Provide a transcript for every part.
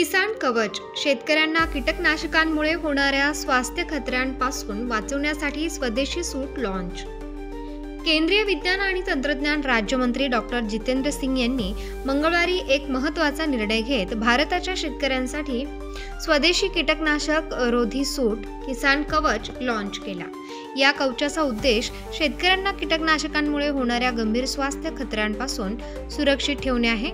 किसान कवच शेतकऱ्यांना कीटकनाशकांमुळे होणाऱ्या स्वास्थ्य खतऱ्यांपासून वाचवण्यासाठी स्वदेशी सूट लॉन्च। केंद्रीय विज्ञान आणि तंत्रज्ञान राज्यमंत्री डॉक्टर जितेंद्र सिंग यांनी मंगळवारी एक महत्त्वाचा निर्णय घेत भारताच्या शेतकऱ्यांसाठी स्वदेशी कीटकनाशक रोधी सूट किसान कवच लॉन्च केला। या कवचाचा उद्देश शेतकऱ्यांना कीटकनाशकांमुळे होणाऱ्या गंभीर स्वास्थ्य खतऱ्यांपासून सुरक्षित ठेवणे आहे।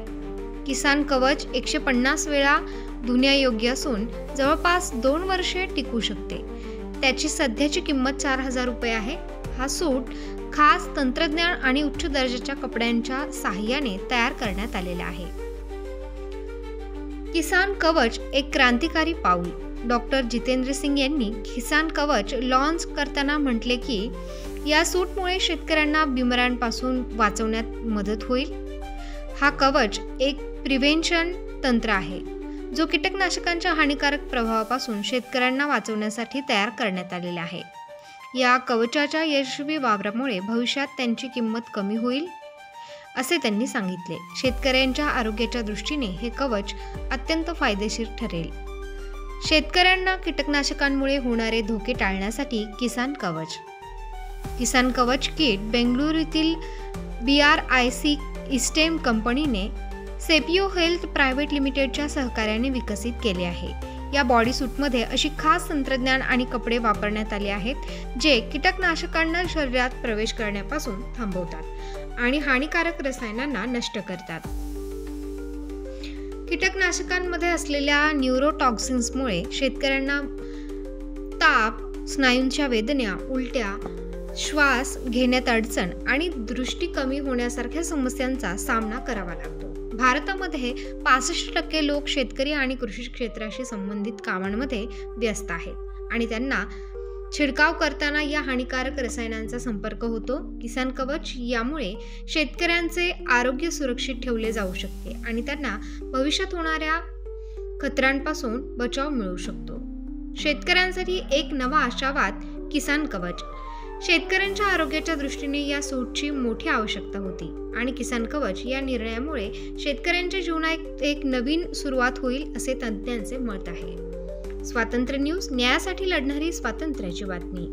किसान कवच 150 वेळा धुण्यायोग्य असून जवळपास 2 वर्षे टिकू शकते। त्याची सध्याची किंमत 4000 रुपये आहे। हा सूट खास तंत्रज्ञान आणि उच्च दर्जाच्या कपड्यांच्या सहाय्याने तयार करण्यात आलेला आहे। किसान कवच एक क्रांतिकारी पाऊल। डॉक्टर जितेंद्र सिंग यांनी किसान कवच लॉन्च करताना म्हटले की या सूटमुळे शेतकऱ्यांना बिमाऱ्यांपासून वाचवण्यात मदत होईल। हा कवच एक प्रिव्हेंशन तंत्र आहे जो कीटकनाशकांच्या हानिकारक प्रभावापासून शेतकऱ्यांना वाचवण्यासाठी तयार करण्यात आलेला आहे। या कवचाच्या यशस्वी वापरामुळे भविष्यात त्यांची किंमत कमी होईल असे त्यांनी सांगितले। शेतकऱ्यांच्या आरोग्याच्या दृष्टीने हे कवच अत्यंत फायदेशीर ठरेल। शेतकऱ्यांना कीटकनाशकांमुळे होणारे धोके टाळण्यासाठी किसान कवच किट बेंगळुरू येथील BRIC इस्टेम कंपनीने सेपियो हेल्थ प्रायव्हेट लिमिटेडच्या सहकार्याने विकसित केले आहे। या बॉडी सूटमध्ये अशी खास तंत्रज्ञान आणि कपडे वापरण्यात आले आहेत जे कीटकनाशकांना शरीरात प्रवेश करण्यापासून थांबवतात आणि हानिकारक रसायनांना नष्ट करतात। कीटकनाशकांमध्ये असलेल्या न्यूरोटॉक्सिन्समुळे शेतकऱ्यांना ताप, स्नायूंच्या वेदना, उलट्या, श्वास घेण्यात अडचण आणि दृष्टी कमी होण्यासारख्या समस्यांचा सामना करावा लागतो। भारतामध्ये 65% लोक शेतकरी आणि कृषी क्षेत्राशी संबंधित कामांमध्ये व्यस्त आहेत आणि त्यांना छिडकाव करताना या हानिकारक रसायनांचा संपर्क होतो। किसान कवच यामुळे शेतकऱ्यांचे आरोग्य सुरक्षित ठेवले जाऊ शकते आणि त्यांना भविष्यात होणाऱ्या खतऱ्यांपासून बचाव मिळू शकतो। शेतकऱ्यांसाठी एक नवा आशावाद किसान कवच। शेतकऱ्यांच्या आरोग्याच्या दृष्टीने या सूटची मोठी आवश्यकता होती आणि किसान कवच या निर्णयामुळे शेतकऱ्यांच्या जीवनात एक नवीन सुरुवात होईल असे तज्ज्ञांचे मत आहे। स्वातंत्र्य न्यूज, न्यायासाठी लढणारी स्वातंत्र्याची बातमी।